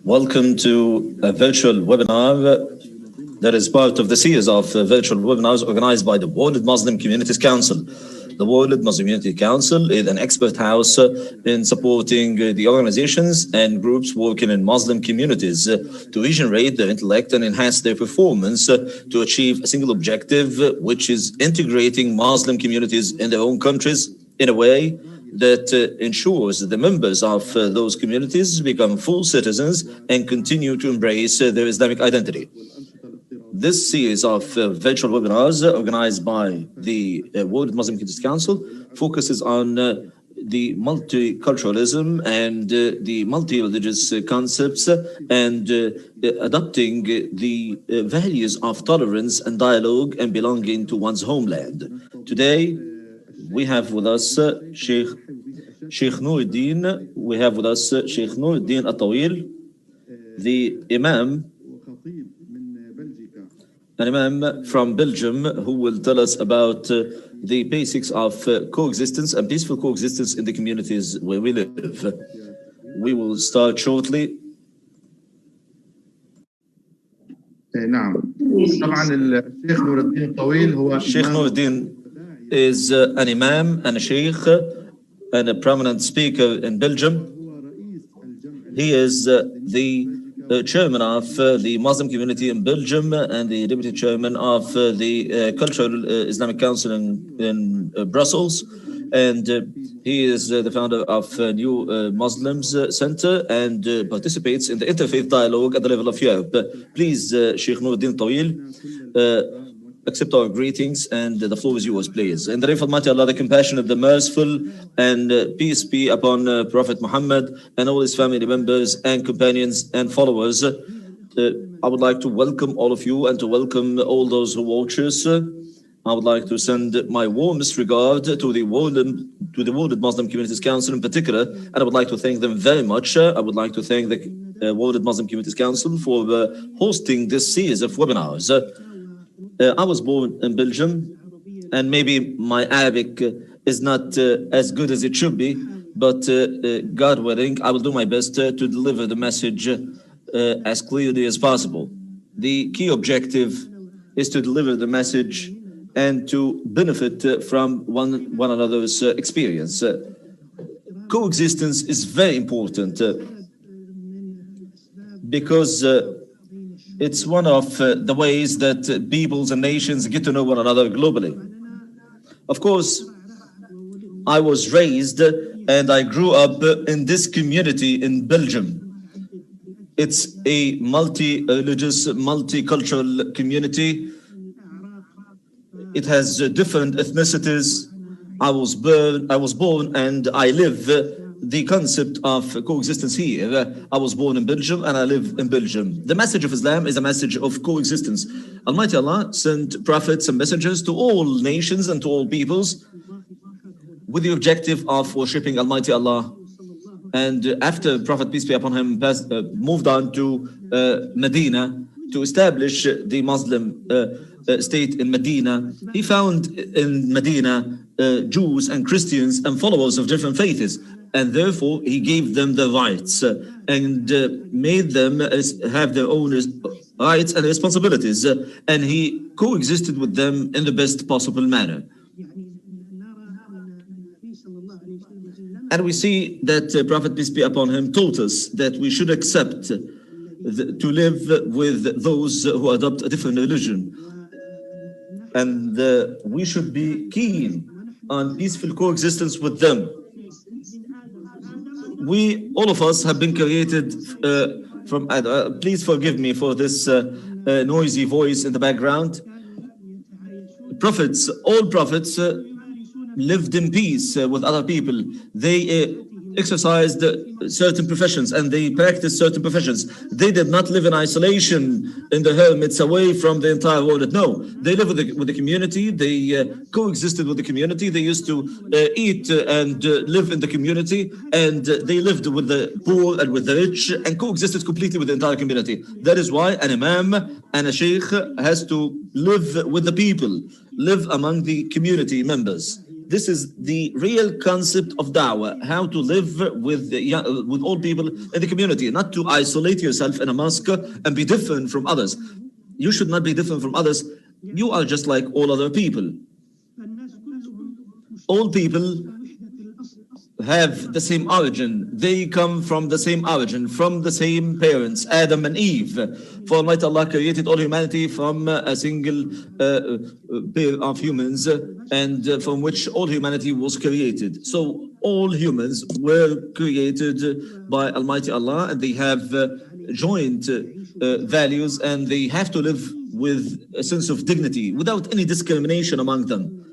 Welcome to a virtual webinar that is part of the series of virtual webinars organized by the World Muslim Communities Council. The World Muslim Community Council is an expert house in supporting the organizations and groups working in Muslim communities to regenerate their intellect and enhance their performance to achieve a single objective, which is integrating Muslim communities in their own countries in a way that ensures that the members of those communities become full citizens and continue to embrace their Islamic identity. This series of virtual webinars organized by the World Muslim Communities Council focuses on the multiculturalism and the multi-religious concepts and adopting the values of tolerance and dialogue and belonging to one's homeland. Today, we have with us Sheikh Nuruddin. We have with us Sheikh Nuruddin Al-Tawil, the Imam from Belgium, who will tell us about the basics of coexistence and peaceful coexistence in the communities where we live. We will start shortly. نعم طبعا الشيخ نور الدين الطويل هو Sheikh Nuruddin is an imam and a sheikh and a prominent speaker in Belgium. He is the chairman of the Muslim community in Belgium and the deputy chairman of the Cultural Islamic Council in Brussels. And he is the founder of New Muslims Center and participates in the interfaith dialogue at the level of Europe. Please, Sheikh Nuruddin Tawil, accept our greetings, and the floor is yours, please. In the name of Almighty Allah, the compassionate, the merciful, and peace be upon Prophet Muhammad and all his family members and companions and followers. I would like to welcome all of you and to welcome all those who watch us. I would like to send my warmest regard to the World Muslim Communities Council in particular, and I would like to thank them very much. I would like to thank the World Muslim Communities Council for hosting this series of webinars. I was born in Belgium, and maybe my Arabic is not as good as it should be, but God willing, I will do my best to deliver the message as clearly as possible. The key objective is to deliver the message and to benefit from one another's experience. Coexistence is very important because it's one of the ways that peoples and nations get to know one another globally. Of course, I was raised and I grew up in this community in Belgium. It's a multi-religious, multicultural community. It has different ethnicities. I was born and I live the concept of coexistence here. I was born in Belgium and I live in Belgium. The message of Islam is a message of coexistence. Almighty Allah sent prophets and messengers to all nations and to all peoples with the objective of worshipping Almighty Allah. And after Prophet, peace be upon him, moved on to Medina to establish the Muslim state in Medina, he found in Medina Jews and Christians and followers of different faiths. And therefore, he gave them the rights and made them have their own rights and responsibilities. And he coexisted with them in the best possible manner. And we see that Prophet, peace be upon him, taught us that we should accept to live with those who adopt a different religion. And we should be keen on peaceful coexistence with them. All of us have been created from, please forgive me for this noisy voice in the background. All prophets lived in peace with other people. They exercised certain professions and they practiced certain professions. They did not live in isolation in the hermits away from the entire world. No, they lived with the community. They coexisted with the community. They used to eat and live in the community, and they lived with the poor and with the rich and coexisted completely with the entire community. That is why an imam and a sheikh has to live with the people, live among the community members. This is the real concept of da'wah, how to live with all people in the community, not to isolate yourself in a mosque and be different from others. You should not be different from others. You are just like all other people. All people have the same origin. They come from the same origin, from the same parents, Adam and Eve. For Almighty Allah created all humanity from a single pair of humans, and from which all humanity was created. So all humans were created by Almighty Allah, and they have joint values, and they have to live with a sense of dignity without any discrimination among them.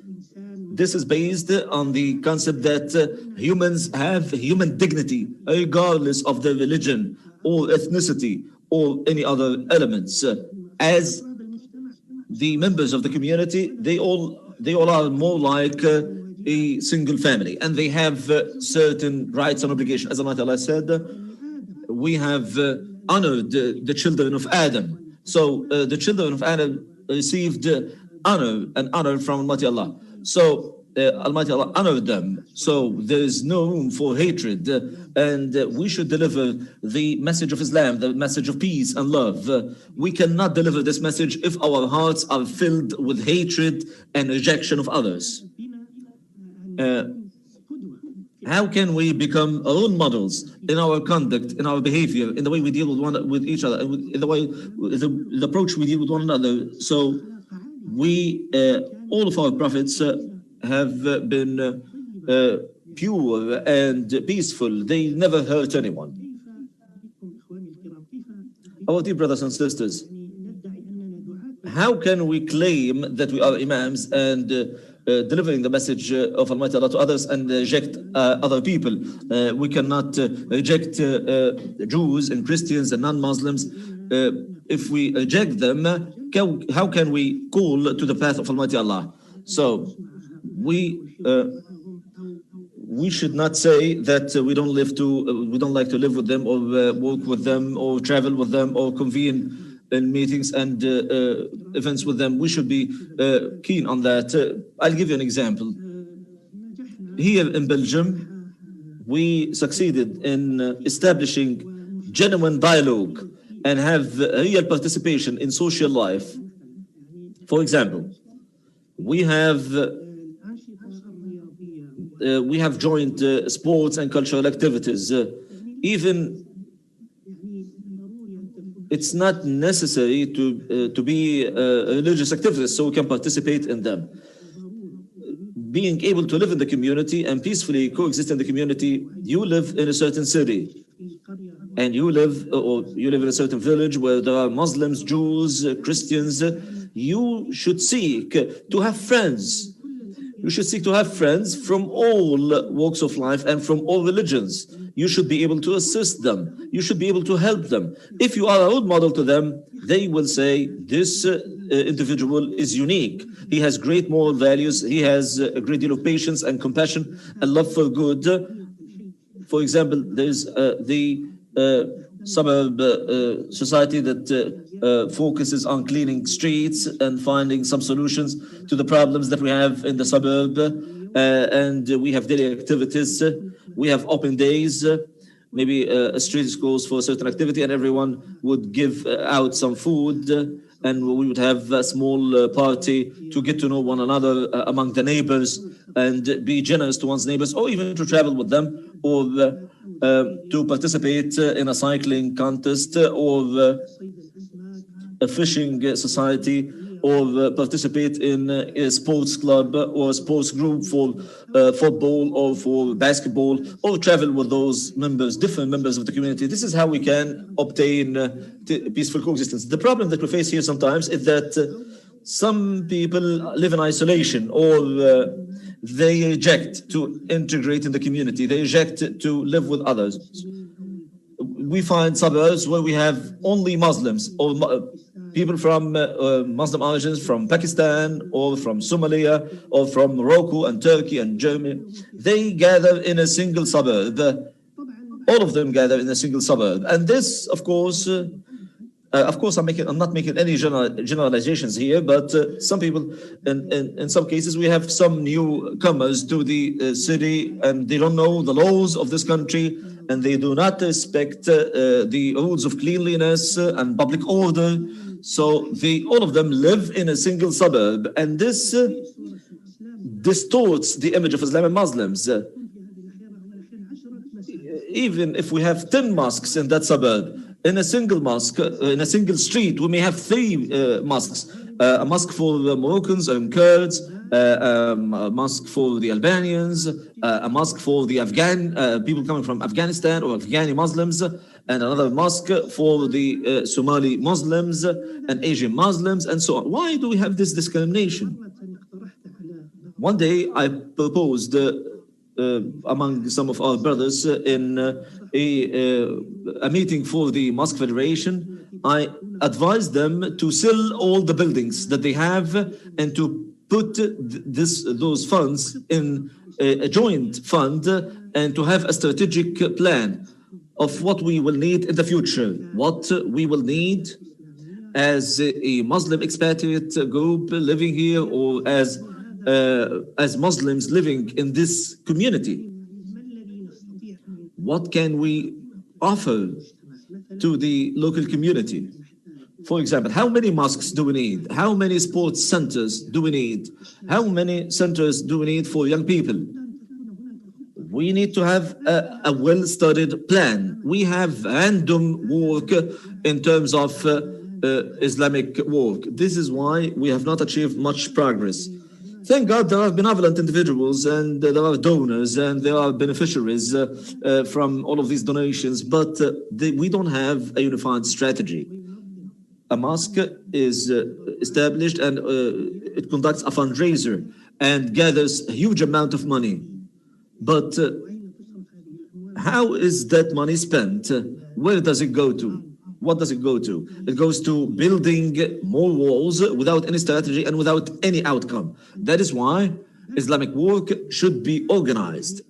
This is based on the concept that humans have human dignity, regardless of their religion or ethnicity or any other elements. As the members of the community, they all are more like a single family, and they have certain rights and obligations. As Allah said, we have honored the children of Adam. So the children of Adam received honor from Almighty Allah. So Almighty Allah honored them. So there is no room for hatred, and we should deliver the message of Islam, the message of peace and love. We cannot deliver this message if our hearts are filled with hatred and rejection of others. How can we become role models in our conduct, in our behavior, in the way we deal with each other, in the way the approach we deal with one another? So we, all of our prophets have been pure and peaceful. They never hurt anyone. Our dear brothers and sisters, how can we claim that we are imams and delivering the message of Almighty Allah to others and reject other people? We cannot reject Jews and Christians and non-Muslims. If we reject them, how can we call to the path of Almighty Allah? So we should not say that we don't like to live with them or work with them or travel with them or convene in meetings and events with them. We should be keen on that. I'll give you an example. Here in Belgium, we succeeded in establishing genuine dialogue and have real participation in social life. For example, we have joined sports and cultural activities. Even it's not necessary to be religious activities, so we can participate in them. Being able to live in the community and peacefully coexist in the community, you live in a certain city, and you live in a certain village where there are Muslims, Jews, Christians. You should seek to have friends. You should seek to have friends from all walks of life and from all religions. You should be able to assist them. You should be able to help them. If you are a role model to them, they will say, this individual is unique. He has great moral values. He has a great deal of patience and compassion and love for good. For example, there's the suburb society that focuses on cleaning streets and finding some solutions to the problems that we have in the suburb. And we have daily activities. We have open days. Maybe a street goes for a certain activity and everyone would give out some food, and we would have a small party to get to know one another among the neighbors and be generous to one's neighbors, or even to travel with them, or to participate in a cycling contest or a fishing society, or participate in a sports club or a sports group for football or for basketball, or travel with those members, different members of the community. This is how we can obtain peaceful coexistence. The problem that we face here sometimes is that some people live in isolation, or they reject to integrate in the community. They reject to live with others. We find suburbs where we have only Muslims or people from Muslim origins, from Pakistan or from Somalia or from Morocco and Turkey and Germany. They gather in a single suburb. All of them gather in a single suburb. And this, of course, Of course, I'm not making any generalizations here, but some people, in some cases, we have some newcomers to the city, and they don't know the laws of this country, and they do not respect the rules of cleanliness and public order. So all of them live in a single suburb, and this distorts the image of Islam and Muslims. Even if we have 10 mosques in that suburb, in a single mosque, in a single street, we may have 3 mosques. A mosque for the Moroccans and Kurds, a mosque for the Albanians, a mosque for the people coming from Afghanistan or Afghani Muslims, and another mosque for the Somali Muslims and Asian Muslims, and so on. Why do we have this discrimination? One day I proposed among some of our brothers in a meeting for the Mosque Federation, I advised them to sell all the buildings that they have and to put those funds in a joint fund and to have a strategic plan of what we will need in the future, what we will need as a Muslim expatriate group living here or as Muslims living in this community. What can we offer to the local community? For example, how many mosques do we need? How many sports centers do we need? How many centers do we need for young people? We need to have a well-studied plan. We have random work in terms of Islamic work. This is why we have not achieved much progress. Thank God there are benevolent individuals and there are donors and there are beneficiaries from all of these donations, but we don't have a unified strategy. A mosque is established and it conducts a fundraiser and gathers a huge amount of money. But how is that money spent? Where does it go to? What does it go to? It goes to building more walls without any strategy and without any outcome. That is why Islamic work should be organized.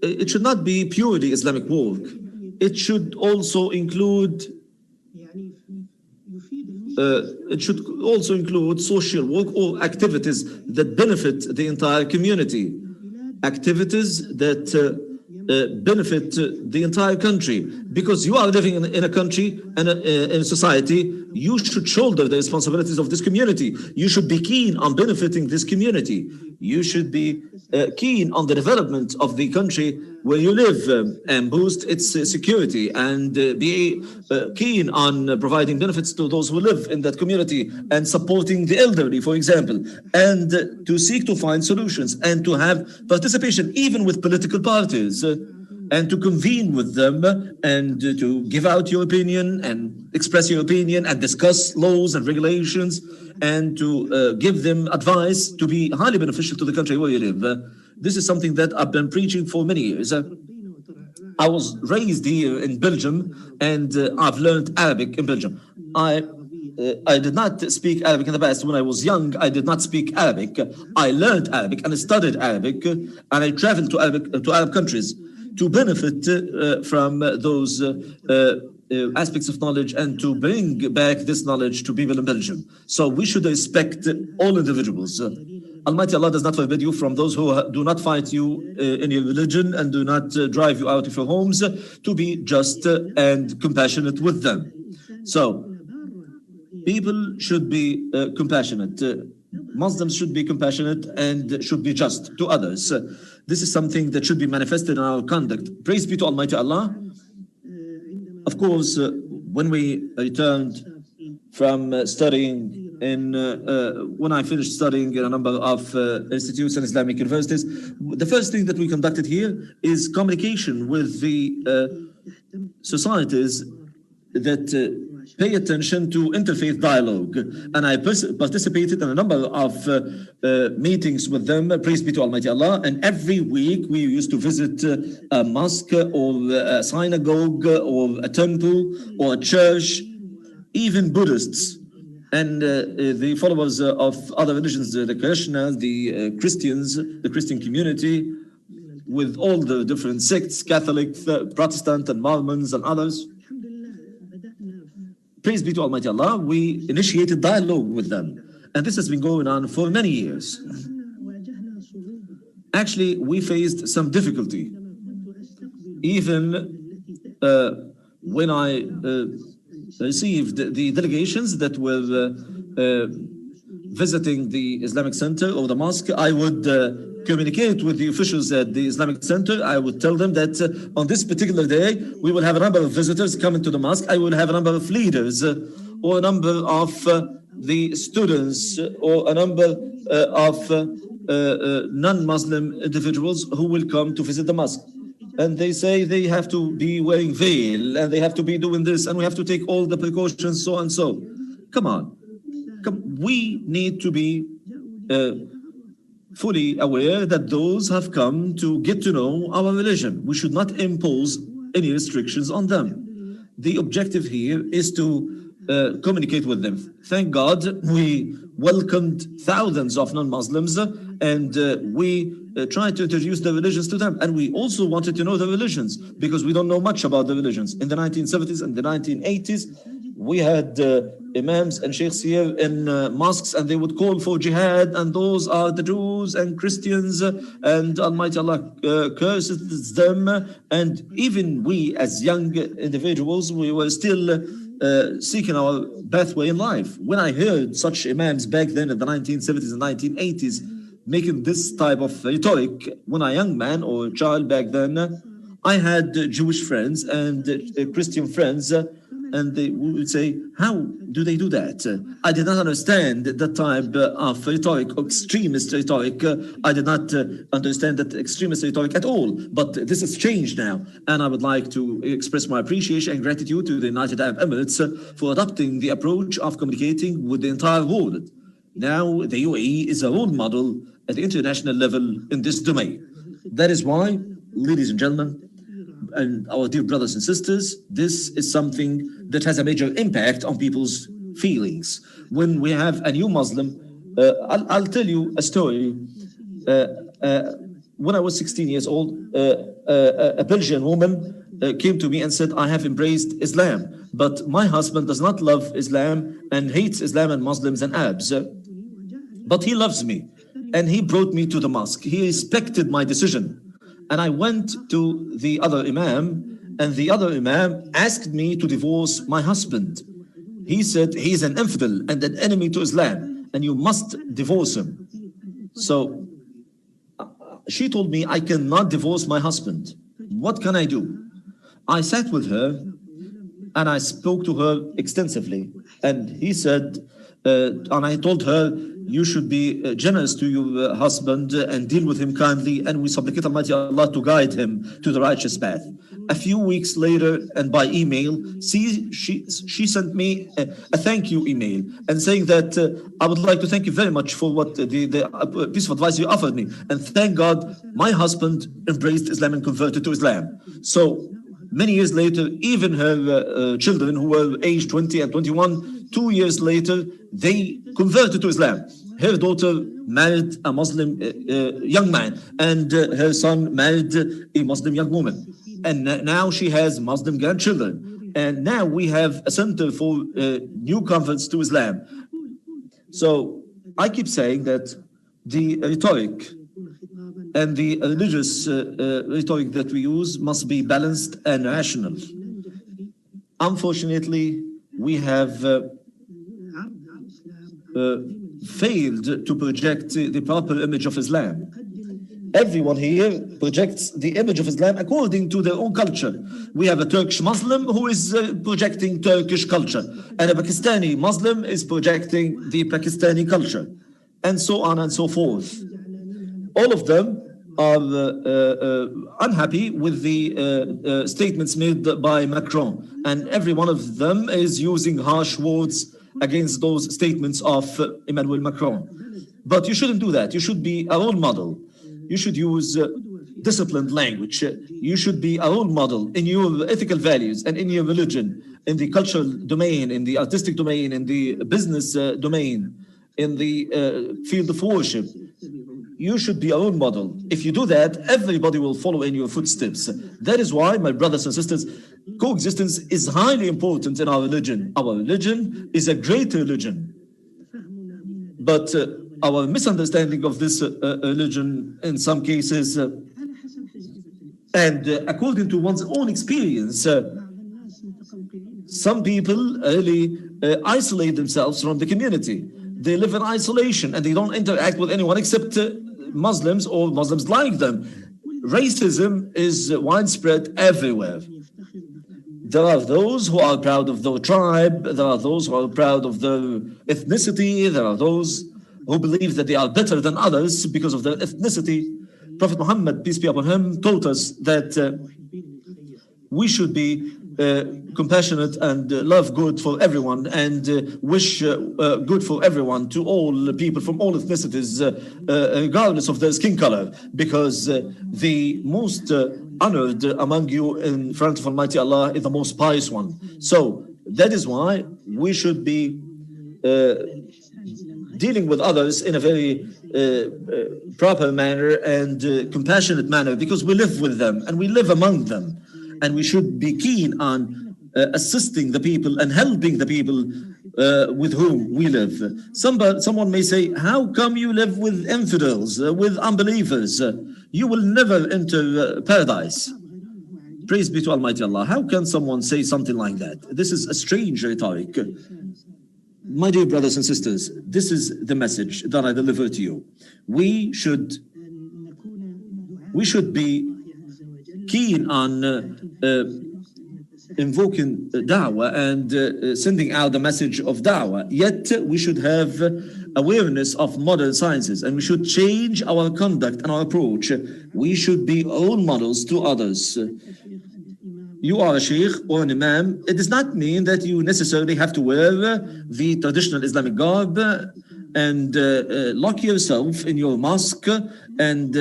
It should not be purely Islamic work. It should also include social work or activities that benefit the entire community, activities that benefit the entire country. Because you are living in a country and in a society, you should shoulder the responsibilities of this community. You should be keen on benefiting this community. You should be keen on the development of the country where you live and boost its security and be keen on providing benefits to those who live in that community and supporting the elderly, for example, and to seek to find solutions and to have participation even with political parties and to convene with them and to give out your opinion and express your opinion and discuss laws and regulations and to give them advice to be highly beneficial to the country where you live. This is something that I've been preaching for many years. I was raised here in Belgium and I've learned Arabic in Belgium. I did not speak Arabic in the past. When I was young, I did not speak Arabic. I learned Arabic and I studied Arabic and I traveled to Arab countries to benefit from those aspects of knowledge and to bring back this knowledge to people in Belgium. So we should respect all individuals. Almighty Allah does not forbid you from those who do not fight you in your religion and do not drive you out of your homes to be just and compassionate with them. So people should be compassionate. Muslims should be compassionate and should be just to others. This is something that should be manifested in our conduct. Praise be to Almighty Allah. Of course, when we returned from studying when I finished studying in a number of institutes and Islamic universities, the first thing that we conducted here is communication with the societies that pay attention to interfaith dialogue. And I participated in a number of meetings with them, praise be to Almighty Allah. And every week we used to visit a mosque or a synagogue or a temple or a church, even Buddhists. And the followers of other religions, the Krishnas, the Christians, the Christian community, with all the different sects, Catholic, Protestant, and Mormons, and others. Praise be to Almighty Allah, we initiated dialogue with them. And this has been going on for many years. Actually, we faced some difficulty. Even when I received the delegations that were visiting the Islamic Center or the mosque, I would communicate with the officials at the Islamic Center. I would tell them that on this particular day, we will have a number of visitors coming to the mosque. I will have a number of leaders or a number of the students or a number of non-Muslim individuals who will come to visit the mosque. And they say they have to be wearing veil and they have to be doing this and we have to take all the precautions, so and so. Come on. We need to be fully aware that those have come to get to know our religion. We should not impose any restrictions on them. The objective here is to communicate with them. Thank God we welcomed thousands of non-Muslims and we tried to introduce the religions to them. And we also wanted to know the religions because we don't know much about the religions. In the 1970s and the 1980s, we had imams and sheikhs here in mosques, and they would call for jihad, and those are the Jews and Christians, and Almighty Allah curses them. And even we as young individuals, we were still seeking our pathway in life. When I heard such imams back then in the 1970s and 1980s making this type of rhetoric, when a young man or a child back then, I had Jewish friends and Christian friends, and they would say, how do they do that? I did not understand that type of rhetoric, extremist rhetoric. I did not understand that extremist rhetoric at all. But this has changed now. And I would like to express my appreciation and gratitude to the United Arab Emirates for adopting the approach of communicating with the entire world. Now the UAE is a role model at the international level in this domain. That is why, ladies and gentlemen, and our dear brothers and sisters, this is something that has a major impact on people's feelings. When we have a new Muslim, I'll tell you a story. When I was 16 years old, a Belgian woman came to me and said, I have embraced Islam, but my husband does not love Islam and hates Islam and Muslims and Arabs. But he loves me, and he brought me to the mosque. He respected my decision. And I went to the other imam, and the other imam asked me to divorce my husband. He said he's an infidel and an enemy to Islam, and you must divorce him. So she told me I cannot divorce my husband. What can I do? I sat with her and I spoke to her extensively. And he said, and I told her, you should be generous to your husband and deal with him kindly, and we supplicate Almighty Allah to guide him to the righteous path. A few weeks later, and by email, she sent me a thank you email and saying that I would like to thank you very much for what the piece of advice you offered me. And thank God, my husband embraced Islam and converted to Islam. So many years later, even her children who were aged 20 and 21, 2 years later, they converted to Islam. Her daughter married a Muslim young man, and her son married a Muslim young woman. And now she has Muslim grandchildren. And now we have a center for new converts to Islam. So I keep saying that the rhetoric and the religious rhetoric that we use must be balanced and rational. Unfortunately, we have failed to project the proper image of Islam. Everyone here projects the image of Islam according to their own culture. We have a Turkish Muslim who is projecting Turkish culture, and a Pakistani Muslim is projecting the Pakistani culture, and so on and so forth. All of them are unhappy with the statements made by Macron, and every one of them is using harsh words against those statements of Emmanuel Macron. But you shouldn't do that. You should be a role model. You should use disciplined language. You should be a role model in your ethical values and in your religion, in the cultural domain, in the artistic domain, in the business domain, in the field of worship. you should be a role model. If you do that, everybody will follow in your footsteps. That is why, my brothers and sisters, coexistence is highly important in our religion. Our religion is a great religion. But our misunderstanding of this religion in some cases, and according to one's own experience, some people really isolate themselves from the community. They live in isolation and they don't interact with anyone except Muslims or Muslims like them. Racism is widespread everywhere. There are those who are proud of their tribe. There are those who are proud of their ethnicity. There are those who believe that they are better than others because of their ethnicity. Prophet Muhammad, peace be upon him, taught us that we should be compassionate and love good for everyone and wish good for everyone to all people from all ethnicities, regardless of their skin color, because the most honored among you in front of Almighty Allah is the most pious one. So that is why we should be dealing with others in a very proper manner and compassionate manner, because we live with them and we live among them. And we should be keen on assisting the people and helping the people with whom we live. Someone may say, how come you live with infidels, with unbelievers? You will never enter paradise. Praise be to Almighty Allah. How can someone say something like that? This is a strange rhetoric. My dear brothers and sisters, this is the message that I deliver to you. We should be keen on invoking da'wah and sending out the message of da'wah. Yet we should have awareness of modern sciences, and we should change our conduct and our approach. We should be role models to others. You are a sheikh or an imam. It does not mean that you necessarily have to wear the traditional Islamic garb and lock yourself in your mosque and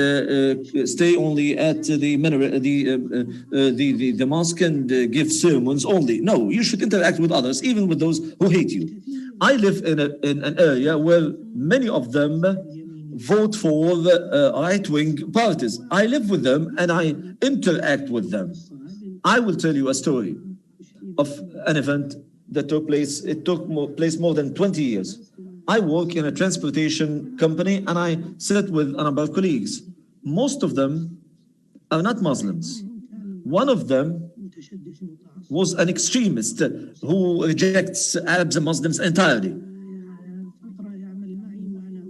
stay only at the mosque and give sermons only. No, you should interact with others, even with those who hate you. I live in an area where many of them vote for right-wing parties. I live with them and I interact with them. I will tell you a story of an event that took place. It took place more than 20 years. I work in a transportation company and I sit with a number of colleagues. Most of them are not Muslims. One of them was an extremist who rejects Arabs and Muslims entirely.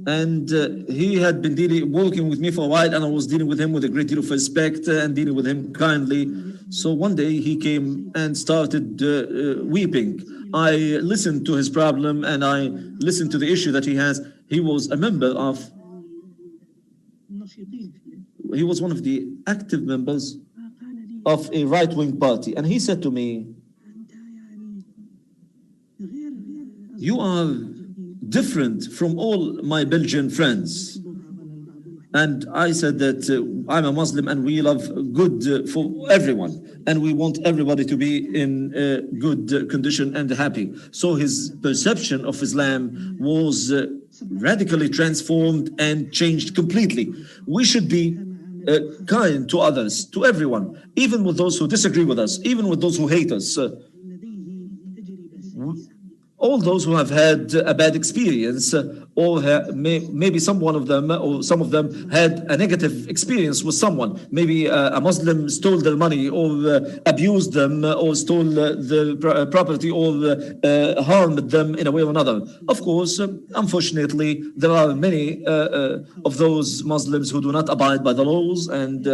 And he had been working with me for a while, and I was dealing with him with a great deal of respect and dealing with him kindly. So one day he came and started weeping. I listened to his problem and I listened to the issue that he has. He was a member of, he was one of the active members of a right-wing party. And he said to me, you are different from all my Belgian friends. And I said that I'm a Muslim and we love good for everyone. And we want everybody to be in good condition and happy. So his perception of Islam was radically transformed and changed completely. We should be kind to others, to everyone, even with those who disagree with us, even with those who hate us. All those who have had a bad experience, or maybe some of them had a negative experience with someone. Maybe a Muslim stole their money, or abused them, or stole their property, or harmed them in a way or another. Of course, unfortunately, there are many of those Muslims who do not abide by the laws, and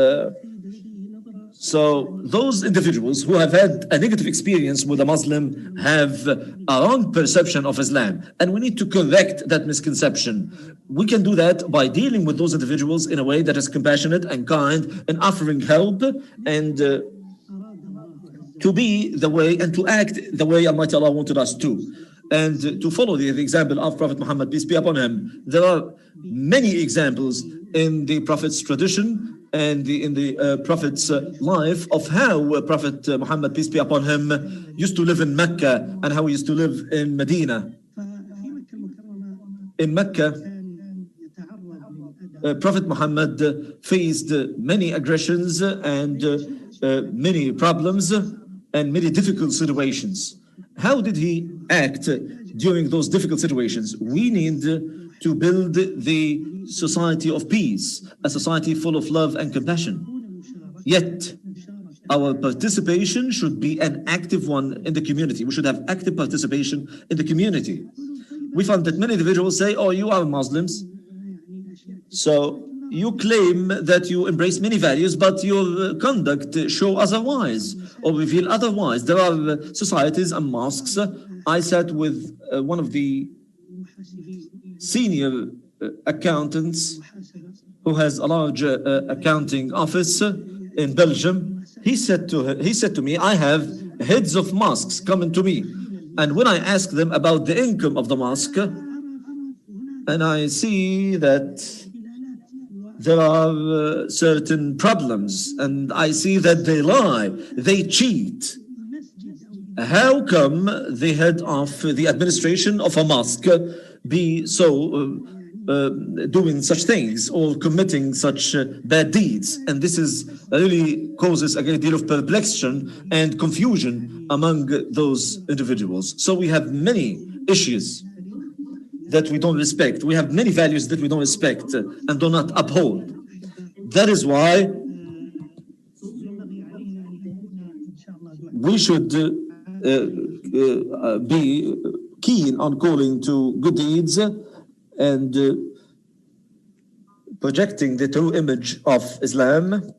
so those individuals who have had a negative experience with a Muslim have a wrong perception of Islam, and we need to correct that misconception. We can do that by dealing with those individuals in a way that is compassionate and kind, and offering help, and to be the way and to act the way Almighty Allah wanted us to, and to follow the example of Prophet Muhammad, peace be upon him. There are many examples in the Prophet's tradition and in the Prophet's life of how Prophet Muhammad, peace be upon him, used to live in Mecca and how he used to live in Medina. In Mecca, Prophet Muhammad faced many aggressions and many problems and many difficult situations. How did he act during those difficult situations? We need to build the society of peace, a society full of love and compassion. Yet, our participation should be an active one in the community. We should have active participation in the community. We found that many individuals say, oh, you are Muslims, so you claim that you embrace many values, but your conduct show otherwise or reveal otherwise. There are societies and mosques. I sat with one of the senior accountants who has a large accounting office in Belgium. He said to me, I have heads of mosques coming to me, and when I ask them about the income of the mosque, and I see that there are certain problems, and I see that they lie, they cheat. How come the head of the administration of a mosque be so doing such things or committing such bad deeds? And this is really causes a great deal of perplexity and confusion among those individuals. So we have many issues that we don't respect. We have many values that we don't respect and do not uphold. That is why we should be keen on calling to good deeds and projecting the true image of Islam.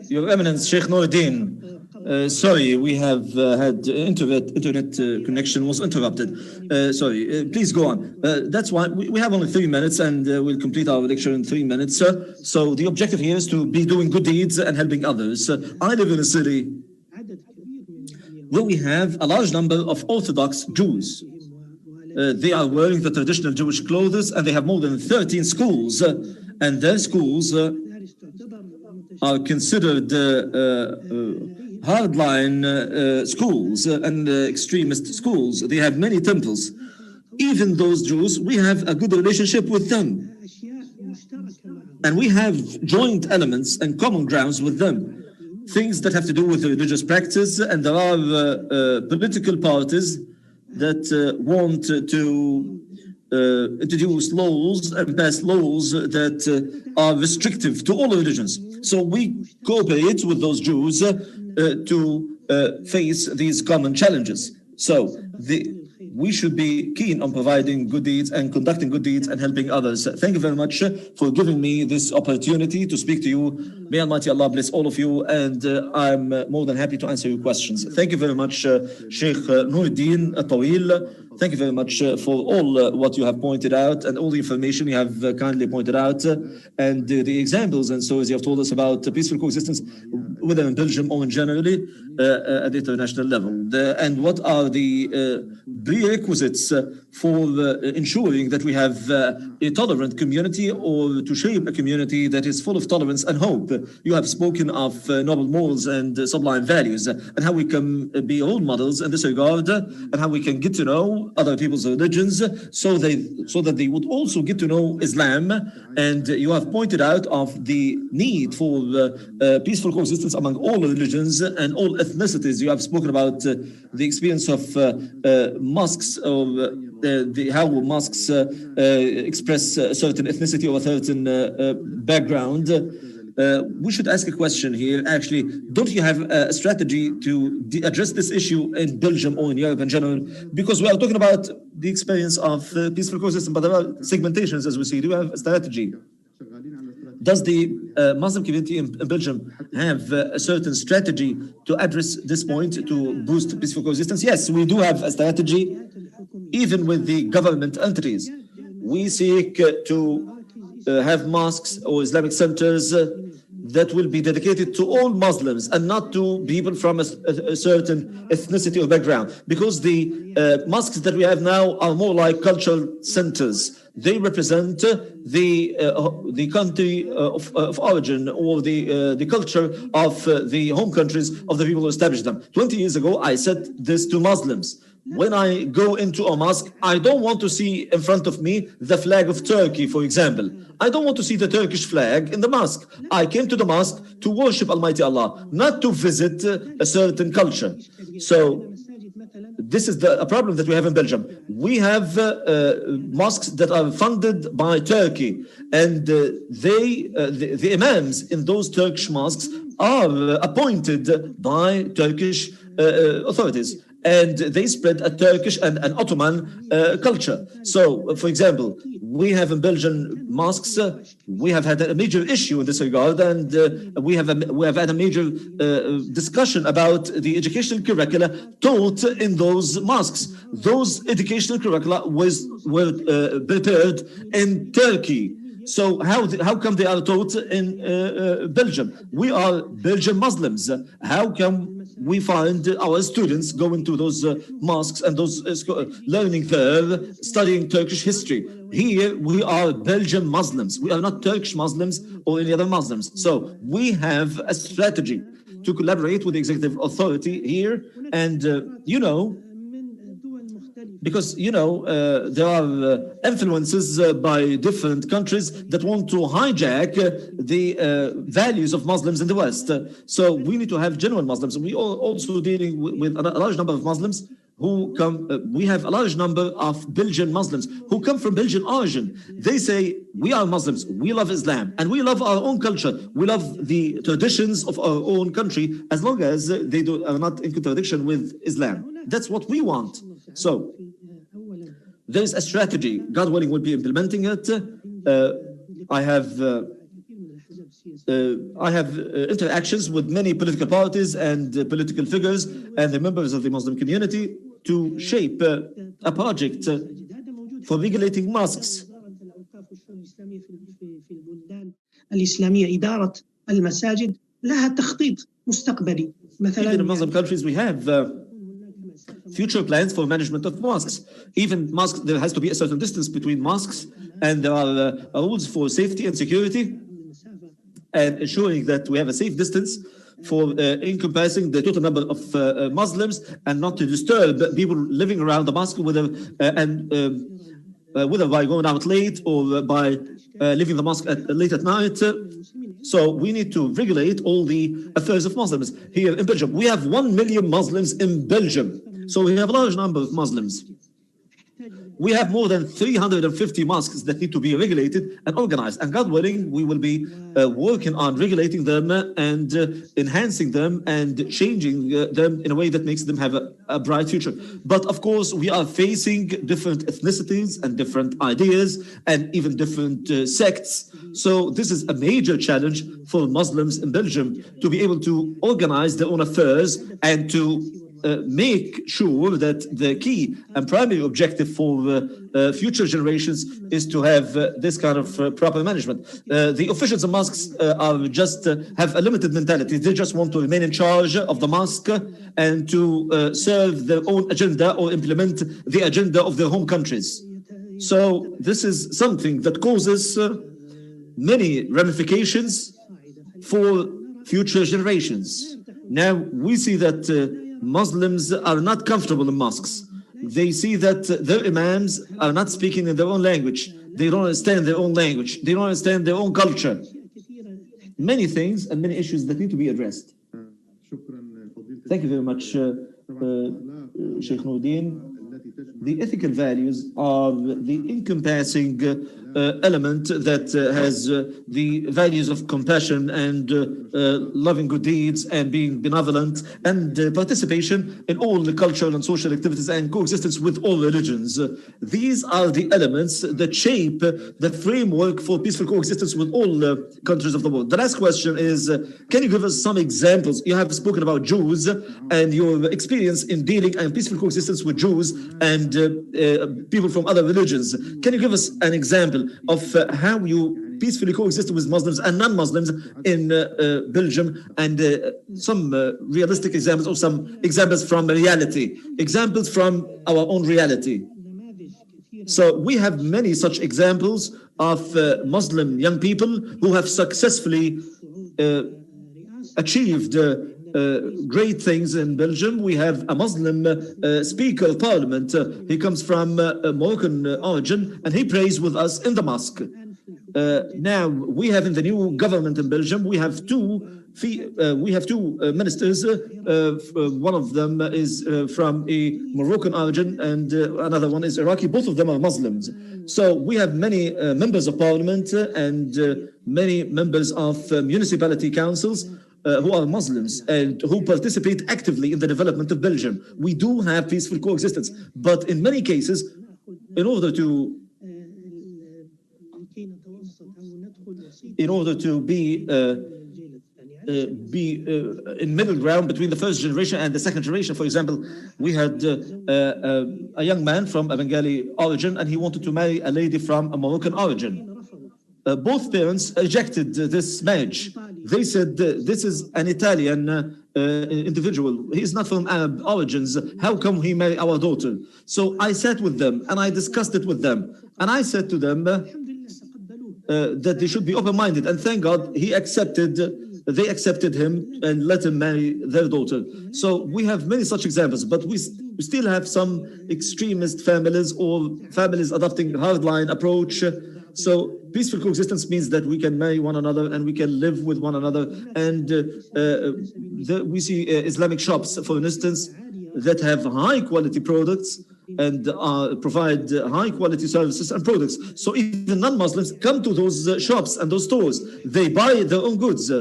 Your Eminence, Sheikh Noureddin, sorry, we have had internet connection was interrupted. Sorry, please go on. That's why we have only 3 minutes, and we'll complete our lecture in 3 minutes. So the objective here is to be doing good deeds and helping others. I live in a city where we have a large number of Orthodox Jews. They are wearing the traditional Jewish clothes, and they have more than 13 schools, and their schools are considered hardline schools and extremist schools. They have many temples. Even those Jews, we have a good relationship with them. And we have joint elements and common grounds with them. Things that have to do with religious practice, and there are political parties that want to introduce laws and pass laws that are restrictive to all religions. So we cooperate with those Jews to face these common challenges. So we should be keen on providing good deeds and conducting good deeds and helping others. Thank you very much for giving me this opportunity to speak to you. May Almighty Allah bless all of you, and I'm more than happy to answer your questions. Thank you very much, Sheikh Noureddin Tawil. Thank you very much for all what you have pointed out and all the information you have kindly pointed out, and the examples and stories you have told us about peaceful coexistence, whether in Belgium or in generally at the international level. And what are the prerequisites for ensuring that we have a tolerant community, or to shape a community that is full of tolerance and hope? You have spoken of noble morals and sublime values, and how we can be role models in this regard, and how we can get to know other people's religions so that they would also get to know Islam. And you have pointed out of the need for peaceful coexistence among all religions and all ethnicities. You have spoken about the experience of mosques, or how mosques express a certain ethnicity or a certain background. We should ask a question here. Actually, don't you have a strategy to address this issue in Belgium or in Europe in general? Because we are talking about the experience of peaceful coexistence, but there are segmentations, as we see. Do you have a strategy? Does the Muslim community in Belgium have a certain strategy to address this point, to boost peaceful coexistence? Yes, we do have a strategy, even with the government entities. We seek to have mosques or Islamic centers that will be dedicated to all Muslims and not to people from a certain ethnicity or background, because the mosques that we have now are more like cultural centers. They represent the country of origin, or the culture of the home countries of the people who established them. 20 years ago, I said this to Muslims. When I go into a mosque, I don't want to see in front of me the flag of Turkey, for example. I don't want to see the Turkish flag in the mosque. I came to the mosque to worship Almighty Allah, not to visit a certain culture. So this is a problem that we have in Belgium. We have mosques that are funded by Turkey, and the imams in those Turkish mosques are appointed by Turkish authorities. And they spread a Turkish and an Ottoman culture. So, for example, we have in Belgian mosques, we have had a major issue in this regard, and we have had a major discussion about the educational curricula taught in those mosques. Those educational curricula were prepared in Turkey. So how come they are taught in Belgium? We are Belgian Muslims. How come we find our students going to those mosques and those learning there, studying Turkish history? Here we are Belgian Muslims. We are not Turkish Muslims or any other Muslims. So we have a strategy to collaborate with the executive authority here, and because there are influences by different countries that want to hijack the values of Muslims in the West. So we need to have genuine Muslims. We are also dealing with a large number of Muslims who come. We have a large number of Belgian Muslims who come from Belgian origin. They say, we are Muslims, we love Islam, and we love our own culture. We love the traditions of our own country, as long as they are not in contradiction with Islam. That's what we want. So there's a strategy. God willing, we'll be implementing it. I have interactions with many political parties and political figures and the members of the Muslim community to shape a project for regulating mosques. Even in Muslim countries, we have future plans for management of mosques. Even mosques, there has to be a certain distance between mosques, and there are rules for safety and security, and ensuring that we have a safe distance for encompassing the total number of Muslims, and not to disturb people living around the mosque, whether by going out late or by leaving the mosque late at night. So we need to regulate all the affairs of Muslims here in Belgium. We have 1 million Muslims in Belgium. So we have a large number of Muslims. We have more than 350 mosques that need to be regulated and organized. And God willing, we will be working on regulating them and enhancing them and changing them in a way that makes them have a bright future. But of course, we are facing different ethnicities and different ideas and even different sects. So this is a major challenge for Muslims in Belgium to be able to organize their own affairs and to make sure that the key and primary objective for future generations is to have this kind of proper management. The officials of mosques are just have a limited mentality. They just want to remain in charge of the mosque and to serve their own agenda or implement the agenda of their home countries. So this is something that causes many ramifications for future generations. Now we see that Muslims are not comfortable in mosques. They see that their imams are not speaking in their own language. They don't understand their own language. They don't understand their own culture. Many things and many issues that need to be addressed. Thank you very much, Sheikh Nuruddin. The ethical values are the encompassing element that has the values of compassion and loving good deeds and being benevolent and participation in all the cultural and social activities and coexistence with all religions. These are the elements that shape the framework for peaceful coexistence with all countries of the world. The last question is, can you give us some examples? You have spoken about Jews and your experience in dealing and peaceful coexistence with Jews and people from other religions. Can you give us an example of how you peacefully coexisted with Muslims and non-Muslims in Belgium, and some realistic examples or some examples from reality, examples from our own reality? So we have many such examples of Muslim young people who have successfully achieved great things in Belgium. We have a Muslim Speaker of Parliament. He comes from Moroccan origin, and he prays with us in the mosque. Now we have in the new government in Belgium, we have two ministers. One of them is from a Moroccan origin, and another one is Iraqi. Both of them are Muslims. So we have many members of parliament and many members of municipality councils who are Muslims and who participate actively in the development of Belgium. We do have peaceful coexistence, but in many cases, in order to be in middle ground between the first generation and the second generation. For example, we had a young man from a Bengali origin, and he wanted to marry a lady from a Moroccan origin. Both parents rejected this marriage. They said, this is an Italian individual. He is not from Arab origins. How come he marry our daughter? So I sat with them and I discussed it with them. And I said to them that they should be open-minded. And thank God they accepted him and let him marry their daughter. So we have many such examples, but we still have some extremist families or families adopting hardline approach. So peaceful coexistence means that we can marry one another and we can live with one another. And we see Islamic shops, for instance, that have high quality products and provide high quality services and products. So even non-Muslims come to those shops and those stores. They buy their own goods,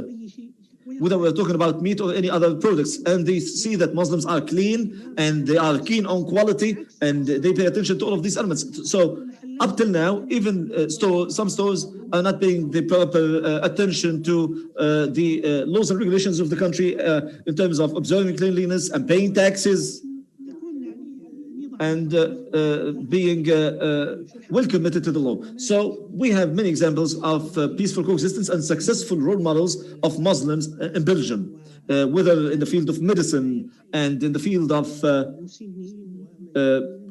whether we're talking about meat or any other products, and they see that Muslims are clean and they are keen on quality and they pay attention to all of these elements. So up till now, even some stores are not paying the proper attention to the laws and regulations of the country in terms of observing cleanliness and paying taxes and being well committed to the law. So we have many examples of peaceful coexistence and successful role models of Muslims in Belgium, whether in the field of medicine and in the field of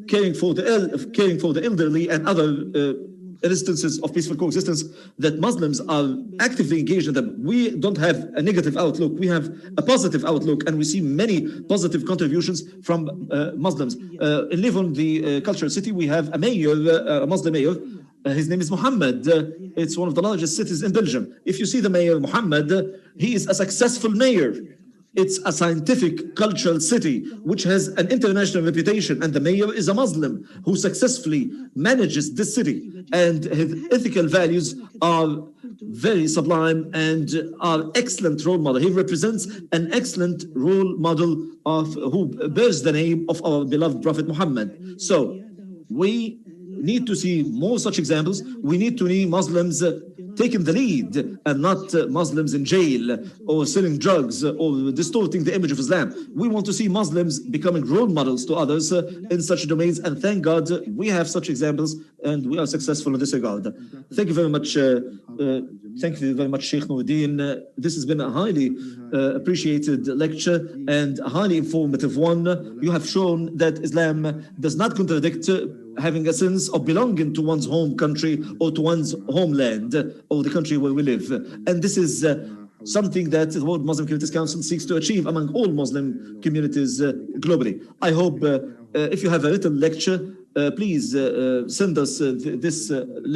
caring for the elderly and other instances of peaceful coexistence, that Muslims are actively engaged in them. We don't have a negative outlook. We have a positive outlook, and we see many positive contributions from Muslims. In Livon, the cultural city, we have a mayor, a Muslim mayor. His name is Muhammad. It's one of the largest cities in Belgium. If you see the mayor, Muhammad, he is a successful mayor. It's a scientific cultural city which has an international reputation, and the mayor is a Muslim who successfully manages this city, and his ethical values are very sublime and are excellent role model. He represents an excellent role model of who bears the name of our beloved Prophet Muhammad. So we need to see more such examples. We need to see Muslims taking the lead and not Muslims in jail or selling drugs or distorting the image of Islam. We want to see Muslims becoming role models to others in such domains, and thank God we have such examples and we are successful in this regard. Thank you very much. Thank you very much, Sheikh Nuruddin. This has been a highly appreciated lecture and a highly informative one. You have shown that Islam does not contradict having a sense of belonging to one's home country or to one's homeland or the country where we live. And this is something that the World Muslim Communities Council seeks to achieve among all Muslim communities globally. I hope if you have a written lecture, please send us this lecture.